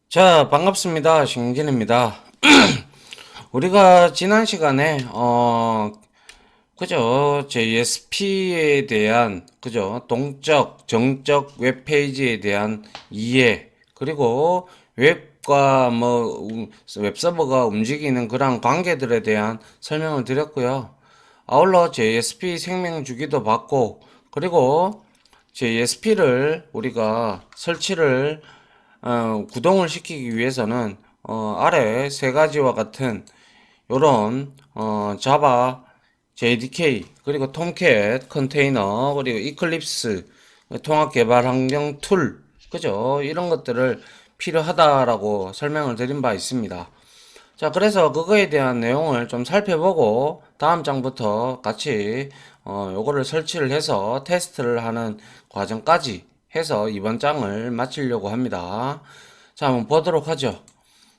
자, 반갑습니다. 신진입니다. 우리가 지난 시간에, 그죠? JSP에 대한, 그죠? 동적, 정적 웹페이지에 대한 이해, 그리고 웹과 웹서버가 움직이는 그런 관계들에 대한 설명을 드렸고요. 아울러 JSP 생명 주기도 받고, 그리고 JSP를 우리가 설치를 구동을 시키기 위해서는 아래 세 가지와 같은 요런 자바, JDK, 그리고 톰캣, 컨테이너, 그리고 이클립스, 통합 개발 환경 툴, 그죠? 이런 것들을 필요하다라고 설명을 드린 바 있습니다. 자, 그래서 그거에 대한 내용을 좀 살펴보고 다음 장부터 같이 요거를 설치를 해서 테스트를 하는 과정까지 해서 이번 장을 마치려고 합니다. 자, 한번 보도록 하죠.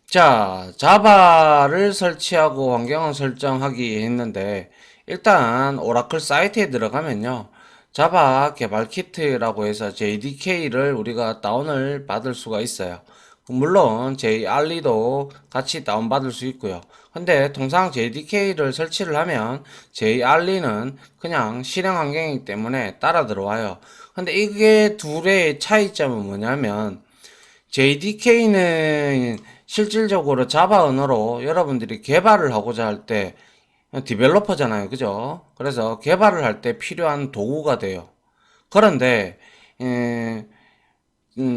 자, 자바를 설치하고 환경을 설정하기 했는데 일단 오라클 사이트에 들어가면요. 자바 개발 키트라고 해서 JDK를 우리가 다운을 받을 수가 있어요. 물론 JR리도 같이 다운받을 수 있고요. 근데 통상 JDK를 설치를 하면 JR리는 그냥 실행 환경이기 때문에 따라 들어와요. 근데 이게 둘의 차이점은 뭐냐면 JDK는 실질적으로 자바 언어로 여러분들이 개발을 하고자 할 때 디벨로퍼잖아요. 그죠? 그래서 개발을 할 때 필요한 도구가 돼요. 그런데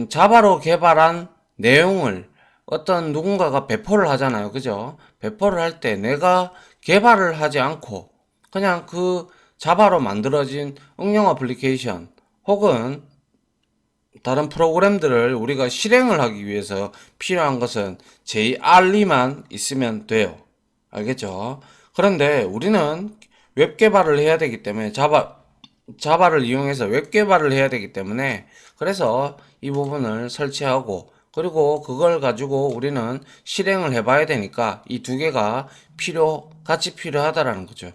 자바로 개발한 내용을 어떤 누군가가 배포를 하잖아요. 그죠? 배포를 할 때 내가 개발을 하지 않고 그냥 그 자바로 만들어진 응용 어플리케이션 혹은 다른 프로그램들을 우리가 실행을 하기 위해서 필요한 것은 JR리만 있으면 돼요. 알겠죠? 그런데 우리는 웹 개발을 해야 되기 때문에 자바를 이용해서 웹 개발을 해야 되기 때문에 그래서 이 부분을 설치하고 그리고 그걸 가지고 우리는 실행을 해봐야 되니까 이 두 개가 같이 필요하다라는 거죠.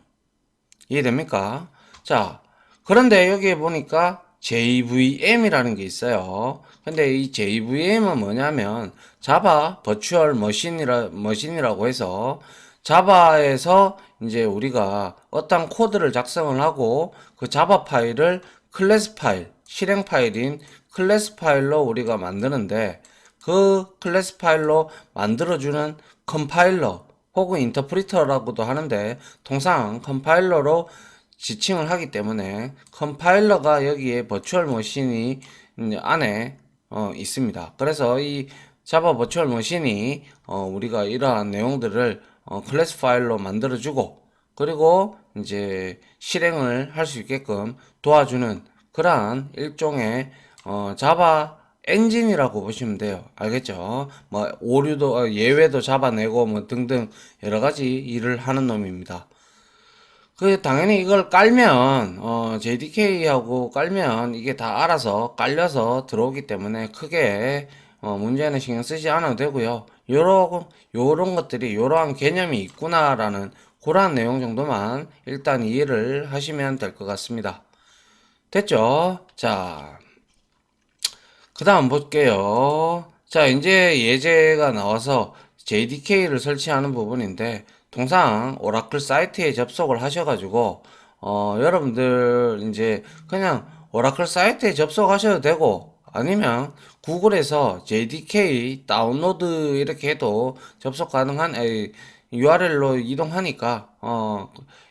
이해됩니까? 자, 그런데 여기에 보니까 JVM이라는 게 있어요. 근데 이 JVM은 뭐냐면 자바 버추얼 머신이라고 해서 자바에서 이제 우리가 어떤 코드를 작성을 하고 그 자바 파일을 클래스 파일, 실행 파일인 클래스 파일로 우리가 만드는데 그 클래스 파일로 만들어주는 컴파일러 혹은 인터프리터라고도 하는데 통상 컴파일러로 지칭을 하기 때문에 컴파일러가 여기에 버추얼 머신이 안에 있습니다. 그래서 이 자바 버추얼 머신이 우리가 이러한 내용들을 클래스 파일로 만들어주고 그리고 이제 실행을 할 수 있게끔 도와주는 그러한 일종의 자바 엔진이라고 보시면 돼요. 알겠죠? 뭐 오류도 예외도 잡아내고 뭐 등등 여러 가지 일을 하는 놈입니다. 그 당연히 이걸 깔면 JDK하고 깔면 이게 다 알아서 깔려서 들어오기 때문에 크게 문제는 신경 쓰지 않아도 되고요. 요런 것들이 요러한 개념이 있구나라는 그러한 내용 정도만 일단 이해를 하시면 될 것 같습니다. 됐죠? 자, 그 다음 볼게요. 자, 이제 예제가 나와서 JDK를 설치하는 부분인데, 통상 오라클 사이트에 접속을 하셔가지고, 여러분들 이제 그냥 오라클 사이트에 접속하셔도 되고, 아니면 구글에서 JDK 다운로드 이렇게 해도 접속 가능한 URL로 이동하니까,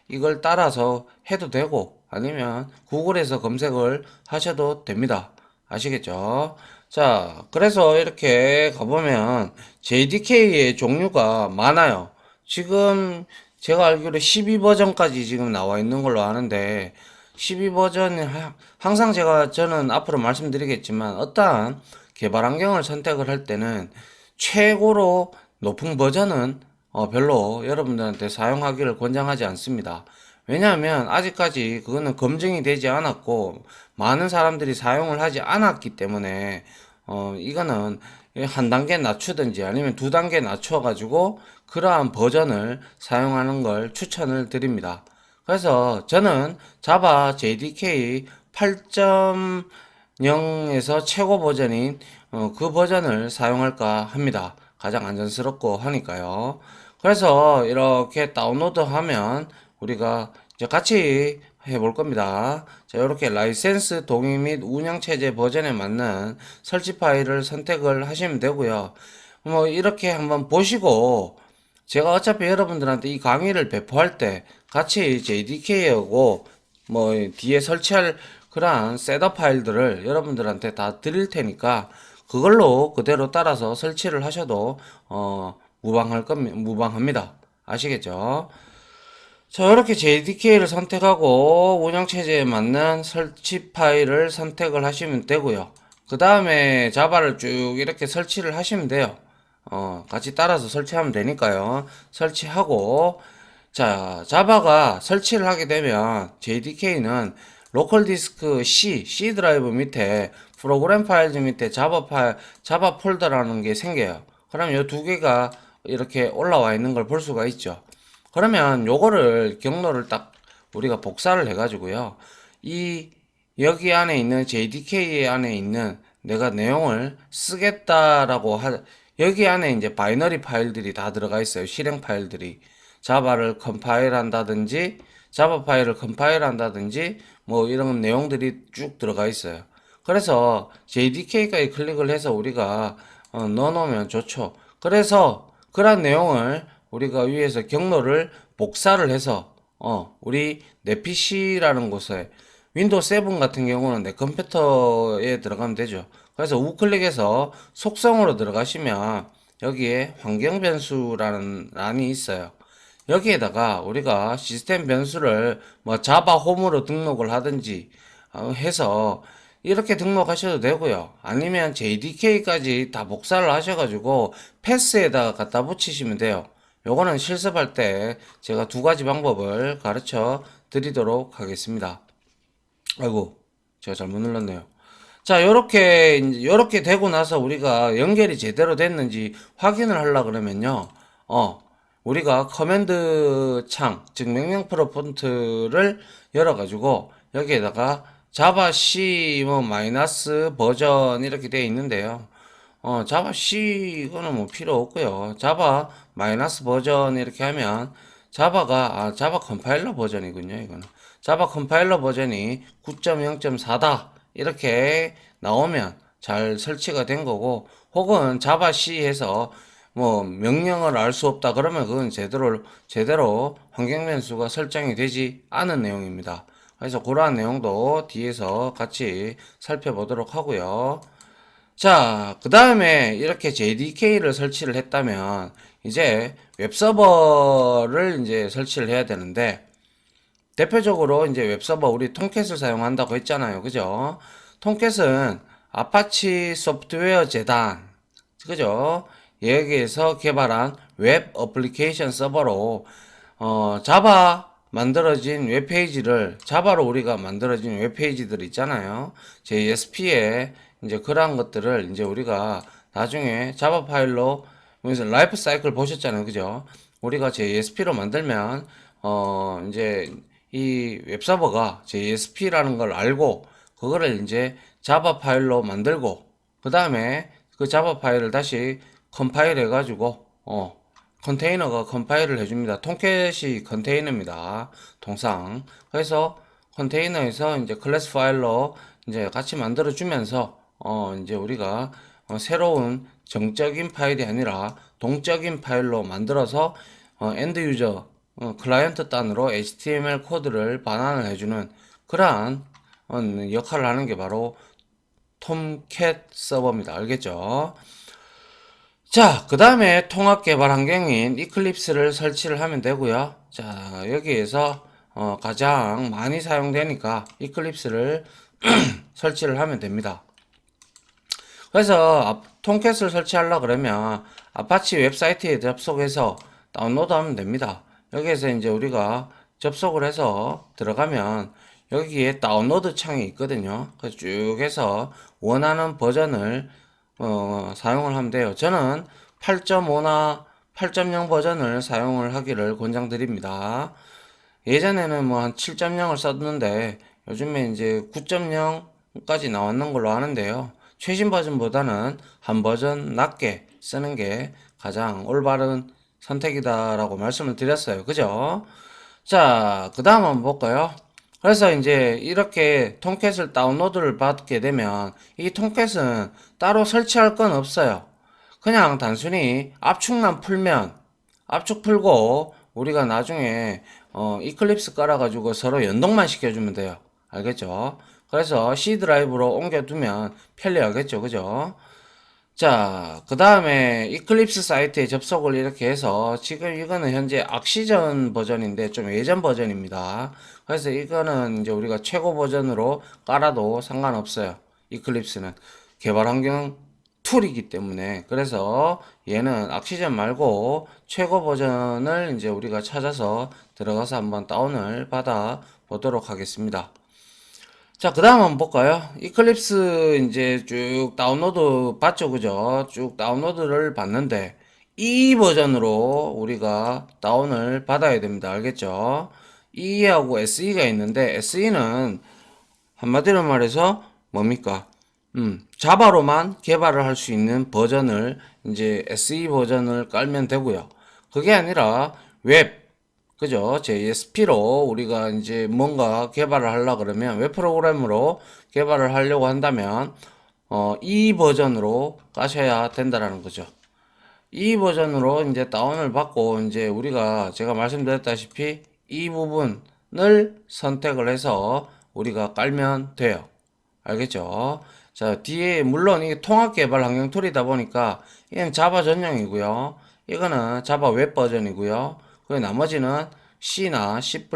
이걸 따라서 해도 되고, 아니면 구글에서 검색을 하셔도 됩니다. 아시겠죠? 자, 그래서 이렇게 가보면 JDK의 종류가 많아요. 지금 제가 알기로 12버전까지 지금 나와 있는 걸로 아는데 12버전이 항상 저는 앞으로 말씀드리겠지만 어떠한 개발 환경을 선택을 할 때는 최고로 높은 버전은 별로 여러분들한테 사용하기를 권장하지 않습니다. 왜냐하면 아직까지 그거는 검증이 되지 않았고 많은 사람들이 사용을 하지 않았기 때문에 이거는 한 단계 낮추든지 아니면 두 단계 낮춰가지고 그러한 버전을 사용하는 걸 추천을 드립니다. 그래서 저는 자바 JDK 8.0에서 최고 버전인 그 버전을 사용할까 합니다. 가장 안전스럽고 하니까요. 그래서 이렇게 다운로드 하면 우리가 이제 같이 해볼 겁니다. 자, 이렇게 라이센스 동의 및 운영체제 버전에 맞는 설치 파일을 선택을 하시면 되고요. 뭐 이렇게 한번 보시고 제가 어차피 여러분들한테 이 강의를 배포할 때 같이 JDK하고 뭐 뒤에 설치할 그러한 셋업 파일들을 여러분들한테 다 드릴 테니까 그걸로 그대로 따라서 설치를 하셔도 무방합니다. 아시겠죠? 자, 이렇게 JDK를 선택하고 운영체제에 맞는 설치 파일을 선택을 하시면 되고요. 그 다음에 자바를 쭉 이렇게 설치를 하시면 돼요. 같이 따라서 설치하면 되니까요. 설치하고, 자, 자바가 설치를 하게 되면 JDK는 로컬 디스크 C 드라이브 밑에 프로그램 파일즈 밑에 자바 폴더라는 게 생겨요. 그럼 이 두 개가 이렇게 올라와 있는 걸 볼 수가 있죠. 그러면 요거를 경로를 딱 우리가 복사를 해가지고요. 이 여기 안에 있는 JDK 안에 있는 내가 내용을 쓰겠다라고 여기 안에 이제 바이너리 파일들이 다 들어가 있어요. 실행 파일들이 자바를 컴파일 한다든지 자바 파일을 컴파일 한다든지 뭐 이런 내용들이 쭉 들어가 있어요. 그래서 JDK까지 클릭을 해서 우리가 넣어 놓으면 좋죠. 그래서 그런 내용을 우리가 위에서 경로를 복사를 해서 우리 내 PC라는 곳에 윈도우 7 같은 경우는 내 컴퓨터에 들어가면 되죠. 그래서 우클릭해서 속성으로 들어가시면 여기에 환경 변수라는 란이 있어요. 여기에다가 우리가 시스템 변수를 뭐 자바 홈으로 등록을 하든지 해서 이렇게 등록하셔도 되고요. 아니면 JDK까지 다 복사를 하셔가지고 패스에다가 갖다 붙이시면 돼요. 요거는 실습할 때 제가 두 가지 방법을 가르쳐 드리도록 하겠습니다. 아이고, 제가 잘못 눌렀네요. 자, 요렇게 되고 나서 우리가 연결이 제대로 됐는지 확인을 하려 그러면요. 우리가 커맨드 창, 즉 명령 프롬프트를 열어가지고 여기에다가 자바 C 뭐 마이너스 버전 이렇게 되어 있는데요. 자바 C 이거는 뭐 필요 없고요. 자바 마이너스 버전 이렇게 하면 자바 컴파일러 버전이군요. 이거는 자바 컴파일러 버전이 9.0.4다 이렇게 나오면 잘 설치가 된 거고, 혹은 자바 C 해서 뭐 명령을 알 수 없다 그러면 그건 제대로 환경 변수가 설정이 되지 않은 내용입니다. 그래서 그러한 내용도 뒤에서 같이 살펴보도록 하고요. 자, 그 다음에 이렇게 JDK를 설치를 했다면 이제 웹서버를 이제 설치를 해야 되는데, 대표적으로 이제 웹서버 우리 통캣을 사용한다고 했잖아요. 그죠? 통캣은 아파치 소프트웨어 재단, 그죠? 여기에서 개발한 웹 어플리케이션 서버로 자바 만들어진 웹페이지를 자바로 우리가 만들어진 웹페이지들 있잖아요. JSP에 이제 그러한 것들을 이제 우리가 나중에 자바 파일로 여기서 라이프 사이클 보셨잖아요. 그죠? 우리가 JSP로 만들면 이제 이 웹서버가 JSP라는 걸 알고 그거를 이제 자바 파일로 만들고 그 다음에 그 자바 파일을 다시 컴파일 해가지고 컨테이너가 컴파일을 해줍니다. 통캣이 컨테이너입니다. 통상. 그래서 컨테이너에서 이제 클래스 파일로 이제 같이 만들어 주면서 이제 우리가 새로운 정적인 파일이 아니라 동적인 파일로 만들어서 엔드 유저 클라이언트 단으로 HTML 코드를 반환을 해주는 그러한 역할을 하는 게 바로 톰캣 서버입니다. 알겠죠? 자, 그 다음에 통합 개발 환경인 이클립스를 설치를 하면 되고요. 자, 여기에서 가장 많이 사용되니까 이클립스를 설치를 하면 됩니다. 그래서 통캣을 설치하려 그러면 아파치 웹사이트에 접속해서 다운로드하면 됩니다. 여기에서 이제 우리가 접속을 해서 들어가면 여기에 다운로드 창이 있거든요. 그래서 쭉 해서 원하는 버전을 사용을 하면 돼요. 저는 8.5나 8.0 버전을 사용을 하기를 권장드립니다. 예전에는 뭐 한 7.0을 썼는데 요즘에 이제 9.0까지 나왔는 걸로 아는데요. 최신 버전보다는 한 버전 낮게 쓰는 게 가장 올바른 선택이다라고 말씀을 드렸어요. 그죠? 자, 그 다음 한번 볼까요? 그래서 이제 이렇게 통캣을 다운로드를 받게 되면 이 통캣은 따로 설치할 건 없어요. 그냥 단순히 압축만 풀면 압축 풀고 우리가 나중에 이클립스 깔아가지고 서로 연동만 시켜주면 돼요. 알겠죠? 그래서 C 드라이브로 옮겨두면 편리하겠죠. 그죠? 자, 그 다음에 이클립스 사이트에 접속을 이렇게 해서 지금 이거는 현재 악시전 버전인데 좀 예전 버전입니다. 그래서 이거는 이제 우리가 최고 버전으로 깔아도 상관없어요. 이클립스는 개발 환경 툴이기 때문에. 그래서 얘는 악시전 말고 최고 버전을 이제 우리가 찾아서 들어가서 한번 다운을 받아 보도록 하겠습니다. 자, 그 다음 한번 볼까요? 이클립스 이제 쭉 다운로드 받죠, 그죠? 쭉 다운로드를 받는데, 이 버전으로 우리가 다운을 받아야 됩니다. 알겠죠? E하고 SE가 있는데, SE는 한마디로 말해서 뭡니까? 자바로만 개발을 할 수 있는 버전을 이제 SE 버전을 깔면 되고요. 그게 아니라 웹, 그죠? JSP로 우리가 이제 뭔가 개발을 하려 그러면 웹 프로그램으로 개발을 하려고 한다면 이 버전으로 까셔야 된다라는 거죠. 이 버전으로 이제 다운을 받고 이제 우리가 제가 말씀드렸다시피 이 부분을 선택을 해서 우리가 깔면 돼요. 알겠죠? 자, 뒤에 물론 이게 통합 개발 환경 툴이다 보니까 이건 자바 전용이고요. 이거는 자바 웹 버전이고요. 그 나머지는 C나 C++,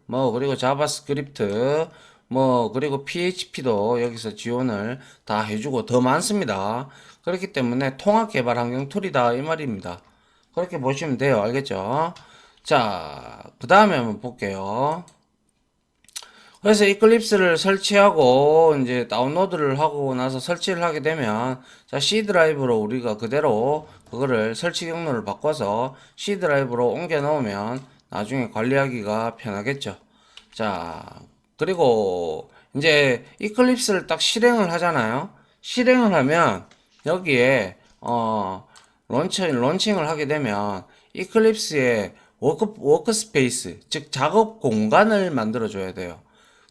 뭐 그리고 자바스크립트, 뭐 그리고 PHP도 여기서 지원을 다 해주고 더 많습니다. 그렇기 때문에 통합 개발 환경 툴이다 이 말입니다. 그렇게 보시면 돼요. 알겠죠? 자, 그 다음에 한번 볼게요. 그래서 이클립스를 설치하고 이제 다운로드를 하고 나서 설치를 하게 되면 자 C 드라이브로 우리가 그대로 그거를 설치 경로를 바꿔서 C 드라이브로 옮겨 놓으면 나중에 관리하기가 편하겠죠. 자, 그리고 이제 이클립스를 딱 실행을 하잖아요. 실행을 하면 여기에 론칭을 하게 되면 이클립스에 워크스페이스 즉 작업 공간을 만들어 줘야 돼요.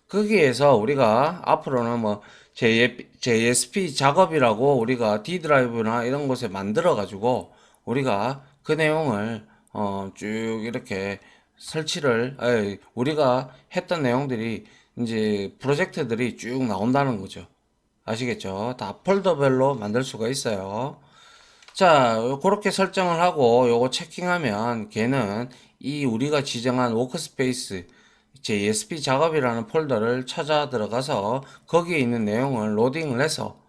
거기에서 우리가 앞으로는 뭐 JSP 작업이라고 우리가 D 드라이브나 이런 곳에 만들어 가지고 우리가 그 내용을 쭉 이렇게 설치를 우리가 했던 내용들이 이제 프로젝트들이 쭉 나온다는 거죠. 아시겠죠? 다 폴더별로 만들 수가 있어요. 자, 그렇게 설정을 하고 요거 체킹하면 걔는 이 우리가 지정한 워크스페이스 JSP 작업이라는 폴더를 찾아 들어가서 거기에 있는 내용을 로딩을 해서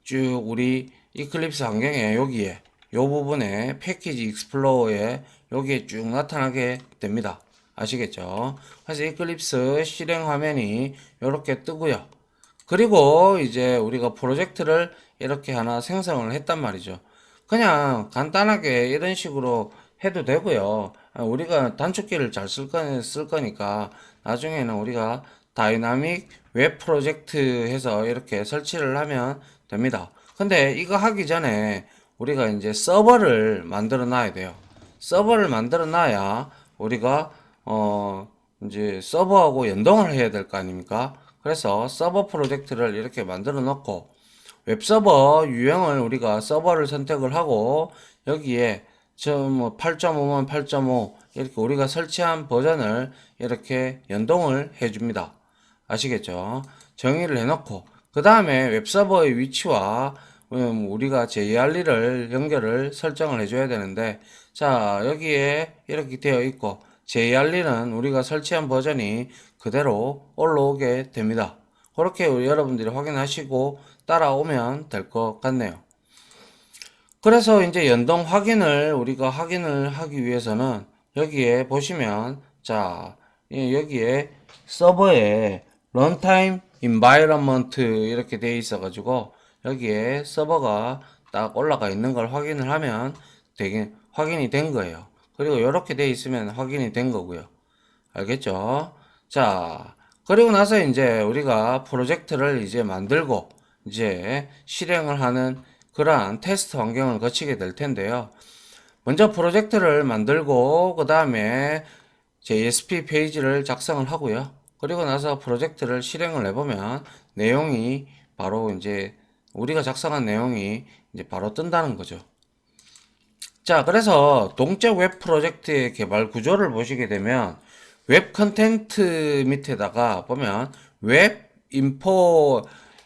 쭉 우리 이클립스 환경에 여기에 요 부분에 패키지 익스플로어에 여기에 쭉 나타나게 됩니다. 아시겠죠? 그래서 이클립스 실행 화면이 이렇게 뜨고요. 그리고 이제 우리가 프로젝트를 이렇게 하나 생성을 했단 말이죠. 그냥 간단하게 이런 식으로 해도 되고요. 우리가 단축키를 잘 쓸 거니까 나중에는 우리가 다이나믹 웹 프로젝트 해서 이렇게 설치를 하면 됩니다. 근데 이거 하기 전에 우리가 이제 서버를 만들어 놔야 돼요. 서버를 만들어 놔야 우리가 이제 서버하고 연동을 해야 될 거 아닙니까? 그래서 서버 프로젝트를 이렇게 만들어 놓고 웹서버 유형을 우리가 서버를 선택을 하고 여기에 뭐 8.5면 8.5 이렇게 우리가 설치한 버전을 이렇게 연동을 해줍니다. 아시겠죠? 정의를 해놓고 그 다음에 웹서버의 위치와 우리가 JR를 연결을 설정을 해줘야 되는데 자 여기에 이렇게 되어 있고 JR는 우리가 설치한 버전이 그대로 올라오게 됩니다. 그렇게 여러분들이 확인하시고 따라오면 될 것 같네요. 그래서 이제 연동 확인을 우리가 확인을 하기 위해서는 여기에 보시면 자 여기에 서버에 runtime environment 이렇게 되어 있어 가지고 여기에 서버가 딱 올라가 있는 걸 확인을 하면 되게 확인이 된 거예요. 그리고 이렇게 되어 있으면 확인이 된 거고요. 알겠죠? 자, 그리고 나서 이제 우리가 프로젝트를 이제 만들고 이제 실행을 하는 그러한 테스트 환경을 거치게 될 텐데요. 먼저 프로젝트를 만들고 그 다음에 JSP 페이지를 작성을 하고요. 그리고 나서 프로젝트를 실행을 해보면 내용이 바로 이제 우리가 작성한 내용이 이제 바로 뜬다는 거죠. 자, 그래서 동적 웹 프로젝트의 개발 구조를 보시게 되면 웹 컨텐트 밑에다가 보면 웹 인포,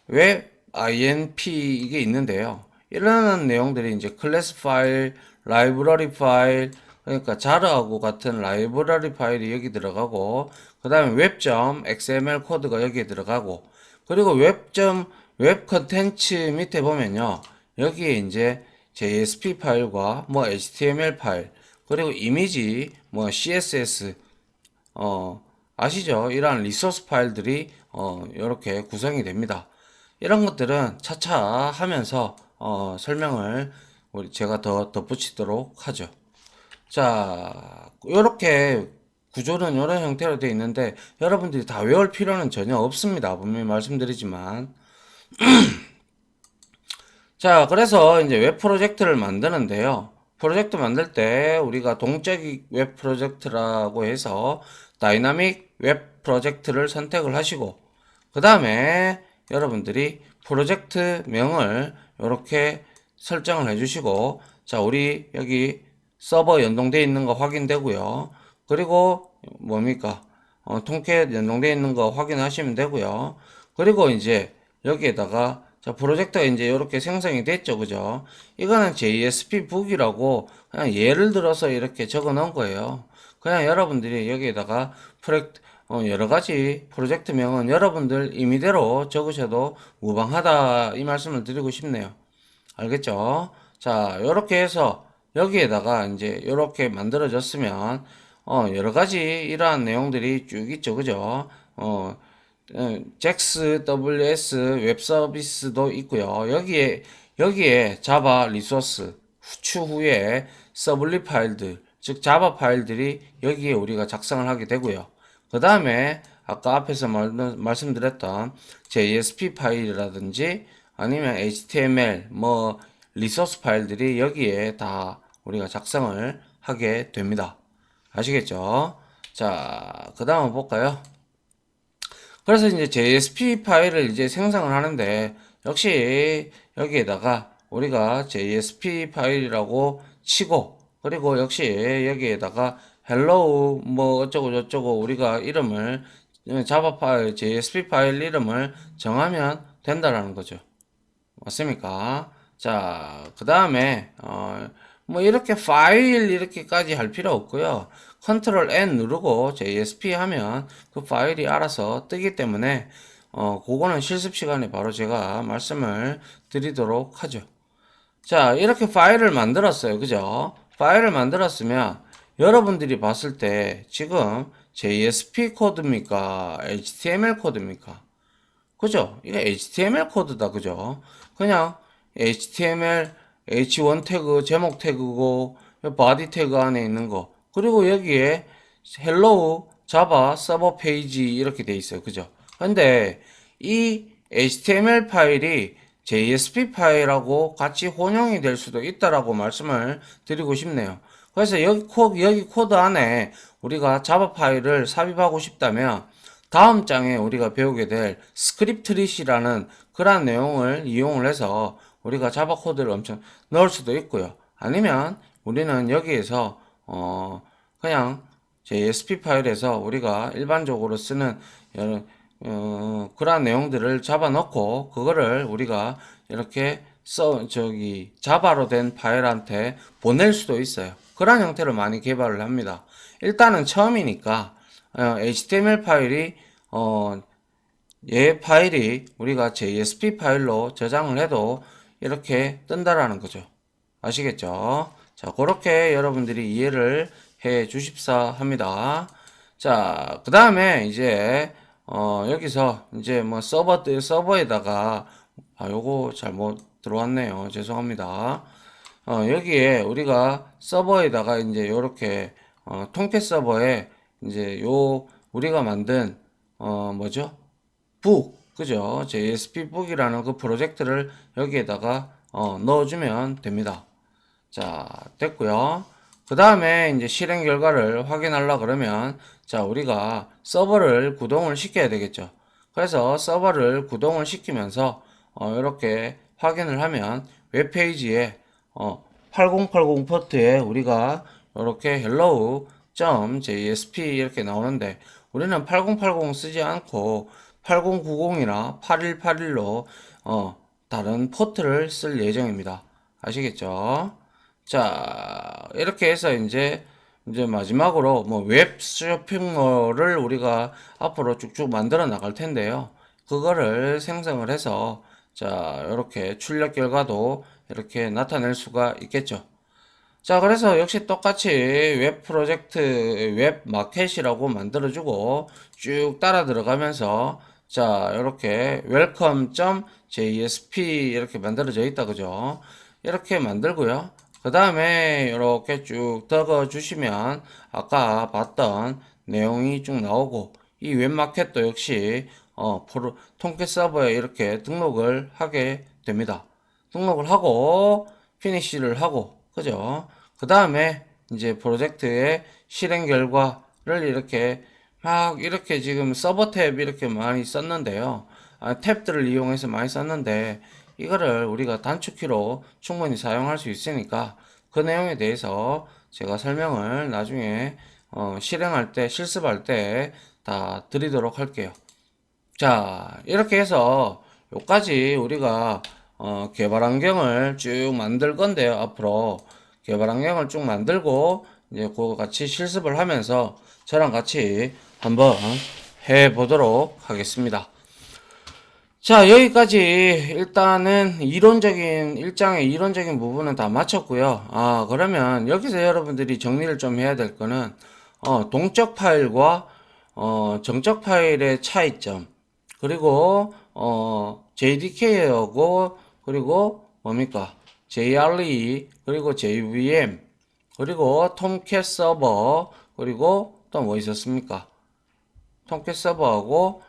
웹 INP 이게 있는데요. 이런 내용들이 이제 클래스 파일, 라이브러리 파일, 그러니까 자르하고 같은 라이브러리 파일이 여기 들어가고, 그 다음에 웹.xml 코드가 여기에 들어가고, 그리고 웹 컨텐츠 밑에 보면요. 여기에 이제 JSP 파일과 뭐 HTML 파일, 그리고 이미지, 뭐 CSS, 아시죠? 이러한 리소스 파일들이 이렇게 구성이 됩니다. 이런 것들은 차차 하면서 설명을 제가 더 덧붙이도록 하죠. 자, 이렇게 구조는 이런 형태로 되어 있는데 여러분들이 다 외울 필요는 전혀 없습니다. 분명히 말씀드리지만. 자, 그래서 이제 웹 프로젝트를 만드는데요. 프로젝트 만들 때 우리가 동적 웹 프로젝트라고 해서 다이나믹 웹 프로젝트를 선택을 하시고, 그 다음에 여러분들이 프로젝트 명을 이렇게 설정을 해주시고, 자, 우리 여기 서버 연동되어 있는 거 확인되고요. 그리고 뭡니까? 통캣 연동되어 있는 거 확인하시면 되고요. 그리고 이제 여기에다가 자, 프로젝트가 이제 이렇게 생성이 됐죠. 그죠? 이거는 JSP 북이라고 그냥 예를 들어서 이렇게 적어 놓은 거예요. 그냥 여러분들이 여기에다가 여러 가지 프로젝트명은 여러분들 임의대로 적으셔도 무방하다 이 말씀을 드리고 싶네요. 알겠죠? 자, 요렇게 해서 여기에다가 이제 이렇게 만들어졌으면 여러 가지 이러한 내용들이 쭉 있죠. 그죠? 잭스 WS 웹 서비스도 있고요. 여기에 자바 리소스 추후에 서블리 파일들, 즉 자바 파일들이 여기에 우리가 작성을 하게 되고요. 그 다음에 아까 앞에서 말씀드렸던 JSP 파일이라든지 아니면 HTML 뭐 리소스 파일들이 여기에 다 우리가 작성을 하게 됩니다. 아시겠죠? 자, 그 다음 볼까요? 그래서 이제 JSP 파일을 이제 생성을 하는데 역시 여기에다가 우리가 JSP 파일이라고 치고 그리고 역시 여기에다가 hello 뭐 어쩌고 저쩌고 우리가 이름을 자바 파일 JSP 파일 이름을 정하면 된다라는 거죠. 맞습니까? 자, 그 다음에 뭐 이렇게 파일 이렇게까지 할 필요 없고요. 컨트롤 N 누르고 JSP 하면 그 파일이 알아서 뜨기 때문에 그거는 실습 시간에 바로 제가 말씀을 드리도록 하죠. 자, 이렇게 파일을 만들었어요. 그죠? 파일을 만들었으면 여러분들이 봤을 때 지금 JSP 코드입니까? HTML 코드입니까? 그죠? 이게 HTML 코드다. 그죠? 그냥 HTML H1 태그 제목 태그고 바디 태그 안에 있는 거 그리고 여기에 hello 자바 서버 페이지 이렇게 돼 있어요. 그죠? 근데 이 HTML 파일이 JSP 파일하고 같이 혼용이 될 수도 있다라고 말씀을 드리고 싶네요. 그래서 여기 코드 안에 우리가 자바 파일을 삽입하고 싶다면 다음 장에 우리가 배우게 될 스크립트릿이라는 그러한 내용을 이용을 해서 우리가 자바 코드를 엄청 넣을 수도 있고요. 아니면 우리는 여기에서 그냥 JSP 파일에서 우리가 일반적으로 쓰는 그러한 내용들을 잡아 넣고 그거를 우리가 이렇게 자바로 된 파일한테 보낼 수도 있어요. 그런 형태로 많이 개발을 합니다. 일단은 처음이니까 HTML 파일이 얘 파일이 우리가 JSP 파일로 저장을 해도 이렇게 뜬다라는 거죠. 아시겠죠? 자, 그렇게 여러분들이 이해를 해 주십사 합니다. 자, 그 다음에 이제 여기서 이제 뭐 서버에다가 요거 잘못 들어왔네요. 죄송합니다. 여기에 우리가 서버에다가 이제 요렇게 통캣 서버에 이제 우리가 만든 뭐죠? 북 그죠? JSP 북이라는 그 프로젝트를 여기에다가 넣어주면 됩니다. 자, 됐고요. 그 다음에 이제 실행 결과를 확인하려 그러면 자, 우리가 서버를 구동을 시켜야 되겠죠. 그래서 서버를 구동을 시키면서 이렇게 확인을 하면 웹페이지에 8080 포트에 우리가 이렇게 hello.jsp 이렇게 나오는데 우리는 8080 쓰지 않고 8090이나 8181로 다른 포트를 쓸 예정입니다. 아시겠죠? 자, 이렇게 해서 이제 마지막으로 뭐 웹 쇼핑몰을 우리가 앞으로 쭉쭉 만들어 나갈 텐데요. 그거를 생성을 해서 자, 이렇게 출력 결과도 이렇게 나타낼 수가 있겠죠. 자, 그래서 역시 똑같이 웹 프로젝트, 웹 마켓이라고 만들어주고 쭉 따라 들어가면서 자, 이렇게 welcome.jsp 이렇게 만들어져 있다, 그죠? 이렇게 만들고요. 그 다음에 이렇게 쭉 적어 주시면 아까 봤던 내용이 쭉 나오고 이 웹마켓도 역시 통계 서버에 이렇게 등록을 하게 됩니다. 등록을 하고 피니시를 하고 그죠? 그 다음에 이제 프로젝트의 실행 결과를 이렇게 막 이렇게 지금 서버 탭 이렇게 많이 썼는데요. 탭들을 이용해서 많이 썼는데 이거를 우리가 단축키로 충분히 사용할 수 있으니까 그 내용에 대해서 제가 설명을 나중에 실행할 때 실습할 때 다 드리도록 할게요. 자, 이렇게 해서 요까지 우리가 개발 환경을 쭉 만들 건데요. 앞으로 개발 환경을 쭉 만들고 이제 그거 같이 실습을 하면서 저랑 같이 한번 해 보도록 하겠습니다. 자, 여기까지 일단은 이론적인 일장의 이론적인 부분은 다 마쳤고요. 그러면 여기서 여러분들이 정리를 좀 해야 될 거는 동적 파일과 정적 파일의 차이점 그리고 JDK하고 그리고 뭡니까? JRE 그리고 JVM 그리고 톰캣 서버 그리고 또 뭐 있었습니까? 톰캣 서버하고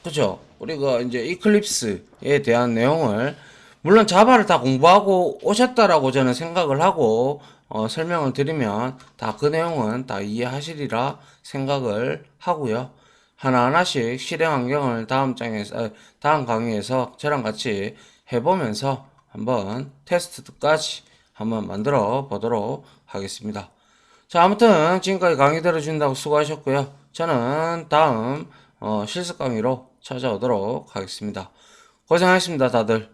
그죠? 우리가 이제 이클립스에 대한 내용을 물론 자바를 다 공부하고 오셨다라고 저는 생각을 하고 설명을 드리면 다 그 내용은 다 이해하시리라 생각을 하고요. 하나하나씩 실행 환경을 다음 강의에서 저랑 같이 해보면서 한번 테스트까지 한번 만들어 보도록 하겠습니다. 자, 아무튼 지금까지 강의 들어준다고 수고하셨고요. 저는 다음 실습 강의로 찾아오도록 하겠습니다. 고생하셨습니다, 다들.